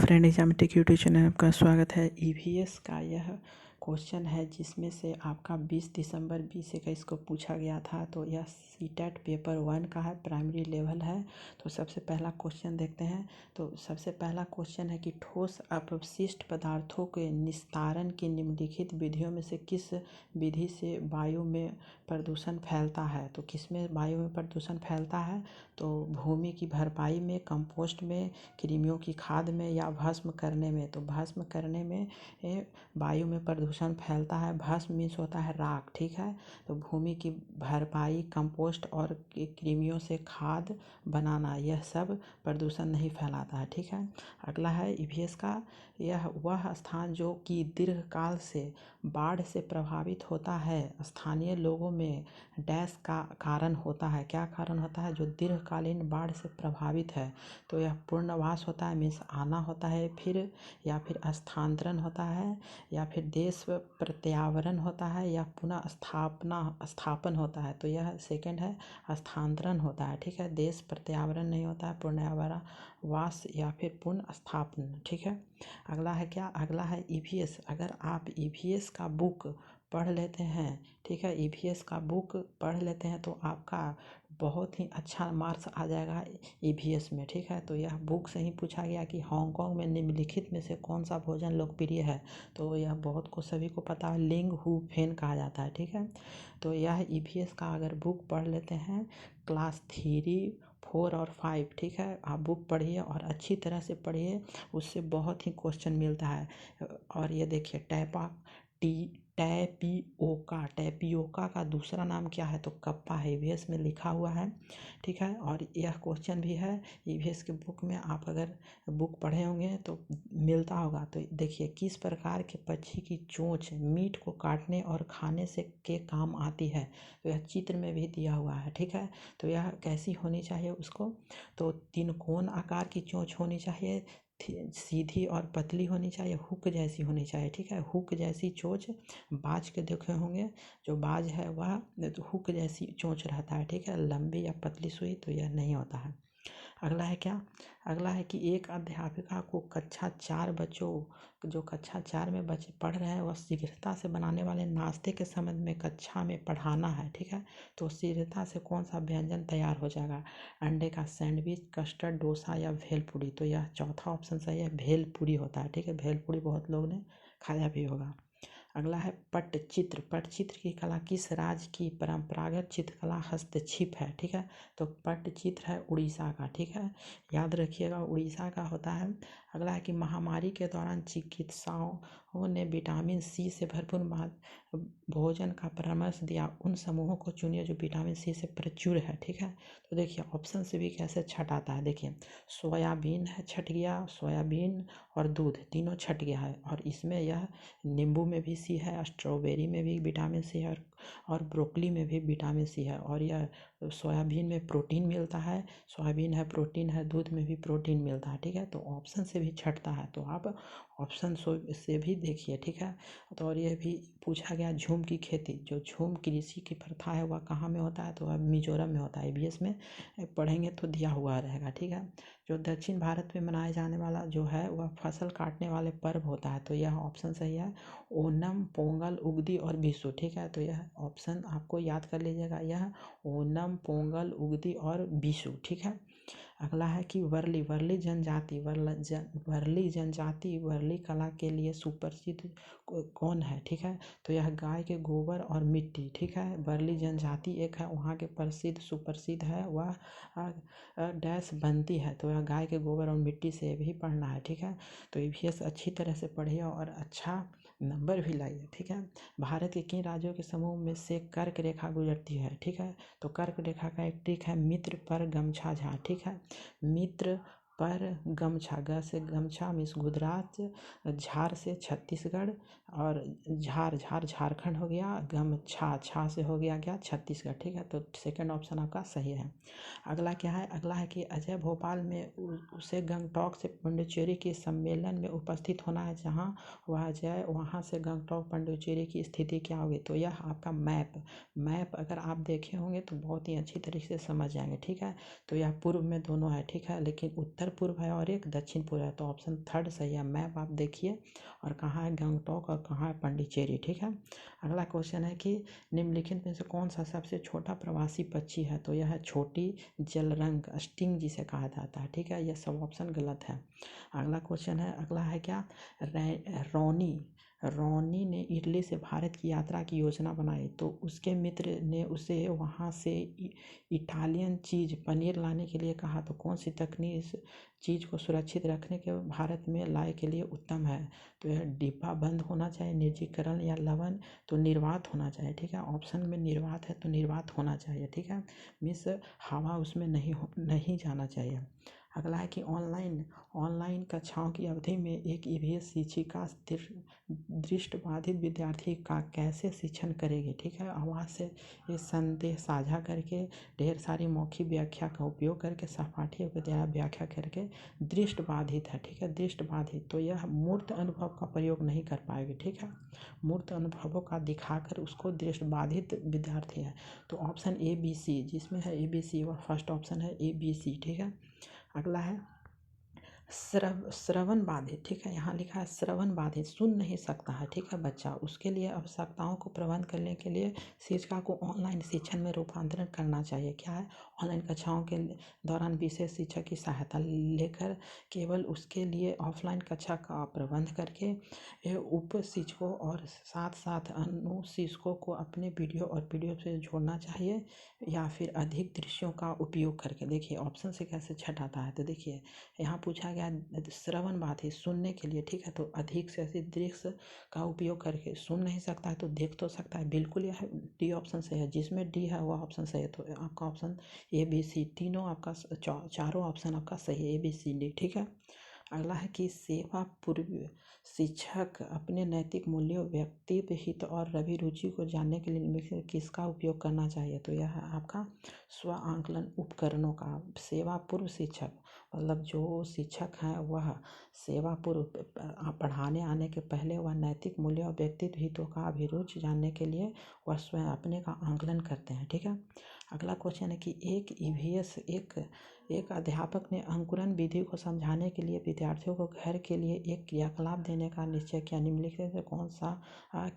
Friend exam take YouTube channel में आपका स्वागत है। ईवीएस का यह क्वेश्चन है जिसमें से आपका 20 दिसंबर 2021 को पूछा गया था। तो यह सीटेट पेपर 1 का है, प्राइमरी लेवल है। तो सबसे पहला क्वेश्चन देखते हैं। तो सबसे पहला क्वेश्चन है कि ठोस अपशिष्ट पदार्थों के निस्तारण की निम्नलिखित विधियों में से किस विधि से वायु में प्रदूषण फैलता है। तो किस में वायु में प्रदूषण फैलता है? तो भूमि की भरपाई में, कंपोस्ट में, कृमियों की खाद में या भस्म करने में। तो भस्म करने में वायु में प्रदूषण फैलता है। भस्म मीन्स होता है राख, ठीक है। तो भूमि की भरपाई, कंपोस्ट और कृमियों से खाद बनाना, यह सब प्रदूषण नहीं फैलाता है, ठीक है। अगला है ईवीएस का, यह वह स्थान जो कि दीर्घकाल से बाढ़ से प्रभावित होता है, स्थानीय लोगों में डैश का कारण होता है। क्या कारण होता है? जो दीर्घकालीन बाढ़ से प्रभावित है। तो यह पुनर्वास होता है, मीन्स आना होता है फिर, या फिर स्थानांतरण होता है, या फिर देश प्रत्यावरण होता है, या पुनः स्थापन होता है। तो यह सेकंड है, स्थानांतरण होता है, ठीक है। देश प्रत्यावरण नहीं होता है, पुनर्वास वास या फिर पुनः स्थापन, ठीक है। अगला है क्या? अगला है ईवीएस। अगर आप ईवीएस का बुक पढ़ लेते हैं, ठीक है, ईवीएस का बुक पढ़ लेते हैं तो आपका बहुत ही अच्छा मार्क्स आ जाएगा ईवीएस में, ठीक है। तो यह बुक से ही पूछा गया कि हांगकांग में निम्नलिखित में से कौन सा भोजन लोकप्रिय है। तो यह बहुत को सभी को पता है, लिंग हु फेन कहा जाता है, ठीक है। तो यह ईवीएस का अगर बुक पढ़ लेते हैं क्लास 3, 4 और 5, ठीक है, आप बुक पढ़िए और अच्छी तरह से पढ़िए, उससे बहुत ही क्वेश्चन मिलता है। और ये देखिए टैपियोका का दूसरा नाम क्या है? तो कप्पा है, ईवीएस में लिखा हुआ है, ठीक है। और यह क्वेश्चन भी है ईवीएस के बुक में, आप अगर बुक पढ़े होंगे तो मिलता होगा। तो देखिए, किस प्रकार के पक्षी की चोंच मीट को काटने और खाने से के काम आती है। तो यह चित्र में भी दिया हुआ है, ठीक है। तो यह कैसी होनी चाहिए उसको? तो तिनकोण आकार की चोंच होनी चाहिए, सीधी और पतली होनी चाहिए, हुक जैसी होनी चाहिए, ठीक है। हुक जैसी चोंच बाज के देखे होंगे, जो बाज है वह हुक जैसी चोंच रहता है, ठीक है। लंबी या पतली सुई तो यह नहीं होता है। अगला है क्या? अगला है कि एक अध्यापिका को कक्षा 4 बच्चों, जो कक्षा 4 में बच्चे पढ़ रहे हैं, वह शीघ्रता से बनाने वाले नाश्ते के संबंध में कक्षा में पढ़ाना है, ठीक है। तो शीघ्रता से कौन सा व्यंजन तैयार हो जाएगा? अंडे का सैंडविच, कस्टर्ड, डोसा या भेलपूरी। तो यह चौथा ऑप्शन सही है, भेलपूरी होता है, ठीक है। भेलपूरी बहुत लोग ने खाया भी होगा। अगला है पट्टचित्र। पट्टचित्र की कला किस राज्य की परंपरागत चित्रकला हस्तक्षेप है, ठीक है। तो पट्टचित्र है उड़ीसा का, ठीक है, याद रखिएगा उड़ीसा का होता है। अगला है कि महामारी के दौरान चिकित्सकों ने विटामिन सी से भरपूर भोजन का परामर्श दिया, उन समूहों को चुनिए जो विटामिन सी से प्रचुर है, ठीक है। तो देखिए ऑप्शन से भी कैसे छट आता है। देखिए सोयाबीन है, छट गया, सोयाबीन और दूध तीनों छट गया है। और इसमें यह नींबू में भी सी है, स्ट्रॉबेरी में भी विटामिन सी है, और ब्रोकली में भी विटामिन सी है। और यह सोयाबीन में प्रोटीन मिलता है, सोयाबीन है प्रोटीन है, दूध में भी प्रोटीन मिलता है, ठीक है। तो ऑप्शन से भी छटता है, तो आप ऑप्शन से भी देखिए, ठीक है। तो और यह भी पूछा गया झूम की खेती, जो झूम कृषि की प्रथा है वह कहाँ में होता है? तो वह मिजोरम में होता है। ईवीएस में पढ़ेंगे तो दिया हुआ रहेगा, ठीक है। जो दक्षिण भारत में मनाए जाने वाला जो है वह फसल काटने वाले पर्व होता है। तो यह ऑप्शन सही है, ओनम, पोंगल, उगदी और विशु, ठीक है। तो यह ऑप्शन आपको याद कर लीजिएगा, यह ओनम, पोंगल, उगदी और विशु, ठीक है। अगला है कि वर्ली जनजाति, वर्ली कला के लिए सुप्रसिद्ध कौन है, ठीक है। तो यह गाय के गोबर और मिट्टी, ठीक है। वर्ली जनजाति एक है, वहाँ के सुप्रसिद्ध है वह डैश बनती है। तो यह गाय के गोबर और मिट्टी से भी पढ़ना है, ठीक है। तो ईवीएस अच्छी तरह से पढ़िए और अच्छा नंबर भी लाइए, ठीक है। भारत के किन राज्यों के समूह में से कर्क रेखा गुजरती है, ठीक है। तो कर्क रेखा का एक ट्रिक है, मित्र पर गमछा झाड़, ठीक है। मित्र पर गमछा, ग से गमछा मीन्स गुजरात, झार से छत्तीसगढ़, और झार झारखंड हो गया, गमछा छा से हो गया क्या? छत्तीसगढ़, ठीक है। तो सेकंड ऑप्शन आपका सही है। अगला क्या है? अगला है कि अजय भोपाल में उसे गंगटोक से पुडुचेरी के सम्मेलन में उपस्थित होना है, जहाँ वह जाए वहाँ से गंगटोक पुडुचेरी की स्थिति क्या होगी? तो यह आपका मैप अगर आप देखे होंगे तो बहुत ही अच्छी तरीके से समझ जाएंगे, ठीक है। तो यह पूर्व में दोनों है, ठीक है, लेकिन उत्तर उत्तर पूर्व है और एक दक्षिण पूर्व है। तो ऑप्शन थर्ड सही है। मैप आप देखिए और कहाँ है गंगटोक और कहाँ है पांडिचेरी, ठीक है। अगला क्वेश्चन है कि निम्नलिखित में से कौन सा सबसे छोटा प्रवासी पक्षी है? तो यह है छोटी जलरंग, स्टिंग जिसे कहा जाता है, ठीक है। यह सब ऑप्शन गलत है। अगला क्वेश्चन है, अगला है क्या, रॉनी ने इटली से भारत की यात्रा की योजना बनाई तो उसके मित्र ने उसे वहाँ से इटालियन चीज़ पनीर लाने के लिए कहा। तो कौन सी तकनीक इस चीज़ को सुरक्षित रखने के भारत में लाए के लिए उत्तम है? तो यह डिब्बा बंद होना चाहिए, निर्जलीकरण या लवण, तो निर्वात होना चाहिए, ठीक है। ऑप्शन में निर्वात है तो निर्वात होना चाहिए, ठीक है। मिस हवा उसमें नहीं जाना चाहिए। अगला है कि ऑनलाइन कक्षाओं की अवधि में एक ईवीएस शिक्षिका दृष्टिबाधित विद्यार्थी का कैसे शिक्षण करेगी, ठीक है। आवाज़ से ये संदेह साझा करके, ढेर सारी मौखिक व्याख्या का उपयोग करके, सहपाठियों के द्वारा व्याख्या करके। दृष्टिबाधित है, ठीक है, दृष्टिबाधित, तो यह मूर्त अनुभव का प्रयोग नहीं कर पाएगी, ठीक है। मूर्त अनुभवों का दिखाकर उसको दृष्टिबाधित विद्यार्थी है। तो ऑप्शन ए बी सी, जिसमें है ए बी सी, और फर्स्ट ऑप्शन है ए बी सी, ठीक है। अगला है श्रवण बाधित, ठीक है। यहाँ लिखा है श्रवण बाधित, सुन नहीं सकता है, ठीक है बच्चा। उसके लिए आवश्यकताओं को प्रबंध करने के लिए शिक्षिका को ऑनलाइन शिक्षण में रूपांतरण करना चाहिए। क्या है, ऑनलाइन कक्षाओं के दौरान विशेष शिक्षक की सहायता लेकर केवल उसके लिए ऑफलाइन कक्षा का प्रबंध करके उप शिक्षकों और साथ साथ अनुशिक्षकों को अपने वीडियो और पीडीएफ से जोड़ना चाहिए, या फिर अधिक दृश्यों का उपयोग करके। देखिए ऑप्शन से कैसे छट आता है, तो देखिए यहाँ पूछा गया श्रवण बाधित, सुनने के लिए, ठीक है। तो अधिक से अधिक दृश्य का उपयोग करके सुन नहीं सकता है तो देख तो सकता है। बिल्कुल यह डी ऑप्शन सही है, जिसमें डी है वह ऑप्शन सही है। तो आपका ऑप्शन ए बी सी, तीनों आपका चारों ऑप्शन आपका सही है, ए बी सी डी, ठीक है। अगला है कि सेवा पूर्व शिक्षक अपने नैतिक मूल्यों, व्यक्तित्व हित और अभिरुचि को जानने के लिए किसका उपयोग करना चाहिए? तो यह है आपका स्व आंकलन उपकरणों का। सेवा पूर्व शिक्षक मतलब जो शिक्षक हैं वह सेवा पूर्व पढ़ाने आने के पहले वह नैतिक मूल्य और व्यक्तित्व हितों का अभिरुचि जानने के लिए वह स्वयं अपने का आंकलन करते हैं, ठीक है। अगला क्वेश्चन है कि एक ईवीएस एक अध्यापक ने अंकुरण विधि को समझाने के लिए विद्यार्थियों को घर के लिए एक क्रियाकलाप देने का निश्चय किया। निम्नलिखित में कौन सा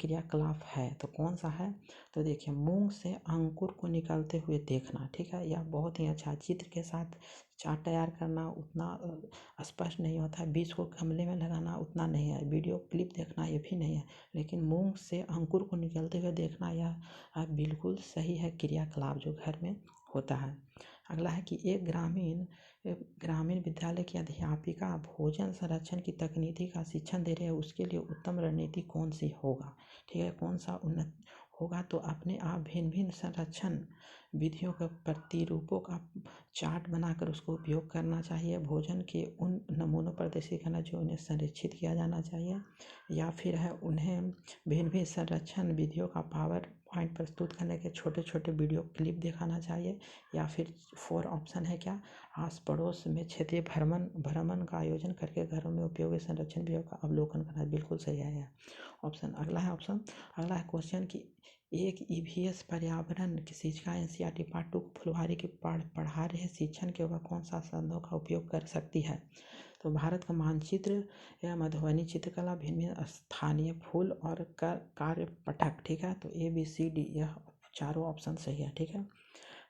क्रियाकलाप है? तो कौन सा है? तो देखिए मूंग से अंकुर को निकलते हुए देखना, ठीक है। यह बहुत ही अच्छा चित्र के साथ चार्ट तैयार करना उतना स्पष्ट नहीं होता है, बीज को गमले में लगाना उतना नहीं है, वीडियो क्लिप देखना ये भी नहीं है, लेकिन मूंग से अंकुर को निकलते हुए देखना यह बिल्कुल सही है क्रियाकलाप जो घर में होता है। अगला है कि एक ग्रामीण विद्यालय की अध्यापिका भोजन संरक्षण की तकनीकी का शिक्षण दे रहे हैं, उसके लिए उत्तम रणनीति कौन सी होगा, ठीक है, कौन सा उन्नत होगा? तो अपने आप भिन्न भिन्न संरक्षण विधियों के प्रतिरूपों का चार्ट बनाकर उसको उपयोग करना चाहिए। भोजन के उन नमूनों पर प्रदर्शित करना जो उन्हें संरक्षित किया जाना चाहिए, या फिर है उन्हें भिन्न भिन्न संरक्षण विधियों का पावर पॉइंट प्रस्तुत करने के छोटे छोटे वीडियो क्लिप दिखाना चाहिए, या फिर फोर ऑप्शन है क्या, आस पड़ोस में क्षेत्रीय भ्रमण का आयोजन करके घरों में उपयोगी संरक्षण विधियों का अवलोकन करना। बिल्कुल सही है ऑप्शन। अगला है क्वेश्चन कि एक ईवीएस पर्यावरण की शिक्षिका एनसीईआरटी पार्ट 2 फुलवारी की पढ़ा रहे शिक्षण के वह कौन सा संदों का उपयोग कर सकती है? तो भारत का मानचित्र या मधुबनी चित्रकला, भिन्न स्थानीय फूल और कार्यपटक, ठीक है। तो ए बी सी डी यह चारों ऑप्शन सही है, ठीक है।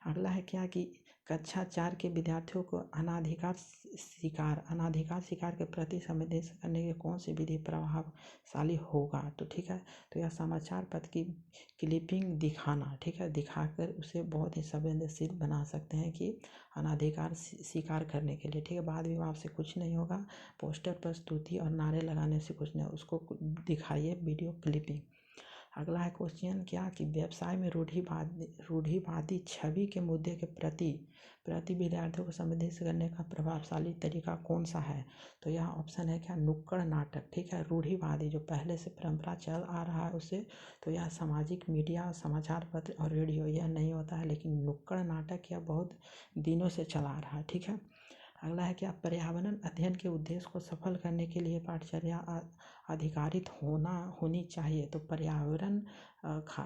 अगला है क्या कि कक्षा 4 के विद्यार्थियों को अनाधिकार शिकार के प्रति संवेदनशील करने की कौन सी विधि प्रभावशाली होगा? तो ठीक है, तो यह समाचार पत्र की क्लिपिंग दिखाना, ठीक है, दिखाकर उसे बहुत ही संवेदनशील बना सकते हैं कि अनाधिकार शिकार करने के लिए, ठीक है। वाद विवाद से कुछ नहीं होगा, पोस्टर प्रस्तुति और नारे लगाने से कुछ नहीं, उसको दिखाइए वीडियो क्लिपिंग। अगला है क्वेश्चन क्या कि व्यवसाय में रूढ़िवादी छवि के मुद्दे के प्रति विद्यार्थियों को संवेदनशील करने का प्रभावशाली तरीका कौन सा है? तो यह ऑप्शन है क्या, नुक्कड़ नाटक, ठीक है। रूढ़िवादी जो पहले से परंपरा चल आ रहा है उसे, तो यह सामाजिक मीडिया, समाचार पत्र और रेडियो यह नहीं होता है, लेकिन नुक्कड़ नाटक यह बहुत दिनों से चला आ रहा है, ठीक है। अगला है क्या, पर्यावरण अध्ययन के उद्देश्य को सफल करने के लिए पाठचर्या अधिकारित होनी चाहिए। तो पर्यावरण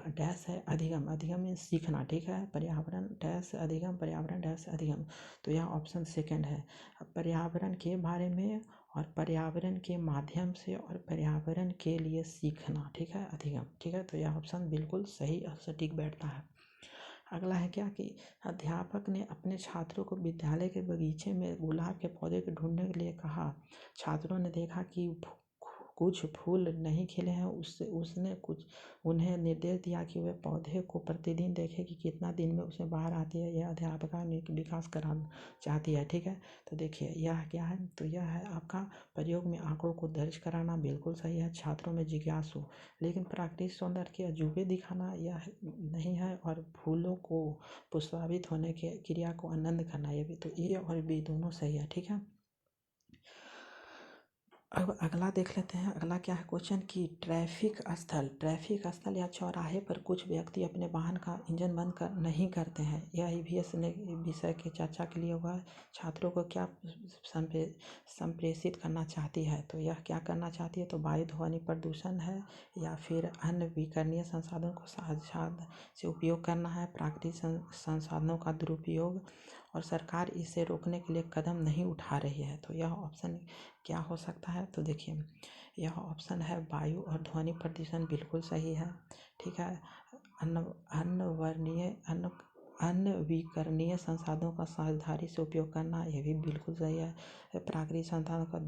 डैश है अधिगम, अधिगम में सीखना, ठीक है। पर्यावरण डैश अधिगम, पर्यावरण डैश अधिगम, तो यह ऑप्शन सेकंड है। पर्यावरण के बारे में और पर्यावरण के माध्यम से और पर्यावरण के लिए सीखना, ठीक है, अधिगम, ठीक है। तो यह ऑप्शन बिल्कुल सही और सटीक बैठता है। अगला है क्या कि अध्यापक ने अपने छात्रों को विद्यालय के बगीचे में गुलाब के पौधे को ढूंढने के लिए कहा। छात्रों ने देखा कि कुछ फूल नहीं खिले हैं, उससे उसने कुछ उन्हें निर्देश दिया कि वे पौधे को प्रतिदिन देखें कि कितना दिन में उसे बाहर आती है। यह अध्यापका विकास कराना चाहती है, ठीक है। तो देखिए यह क्या है, तो यह है आपका प्रयोग में आंकड़ों को दर्ज कराना, बिल्कुल सही है। छात्रों में जिज्ञासु, लेकिन प्राकृतिक सौंदर्य के अजूबे दिखाना यह नहीं है। और फूलों को पुष्पावित होने की क्रिया को आनंद करना, ये भी, तो ए और बी दोनों सही है, ठीक है। अब अगला देख लेते हैं। अगला क्या है क्वेश्चन कि ट्रैफिक स्थल या चौराहे पर कुछ व्यक्ति अपने वाहन का इंजन बंद नहीं करते हैं। यह ईवीएस ने विषय की चर्चा के लिए हुआ। छात्रों को क्या संप्रेषित करना चाहती है, तो यह क्या करना चाहती है, तो वायु ध्वनि प्रदूषण है या फिर अनवीकरणीय संसाधनों को साझा से उपयोग करना है, प्राकृतिक संसाधनों का दुरुपयोग, और सरकार इसे रोकने के लिए कदम नहीं उठा रही है। तो यह ऑप्शन क्या हो सकता है, तो देखिए यह ऑप्शन है वायु और ध्वनि प्रदूषण, बिल्कुल सही है, ठीक है। अनवीकरणीय संसाधनों का समझदारी से उपयोग करना, यह भी बिल्कुल सही है। प्राकृतिक संसाधनों का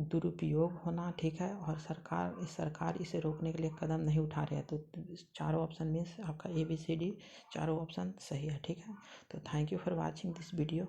दुरुपयोग होना, ठीक है। और सरकार इसे रोकने के लिए कदम नहीं उठा रही है। तो चारों ऑप्शन में आपका ABCD चारों ऑप्शन सही है, ठीक है। तो thank you for watching this video.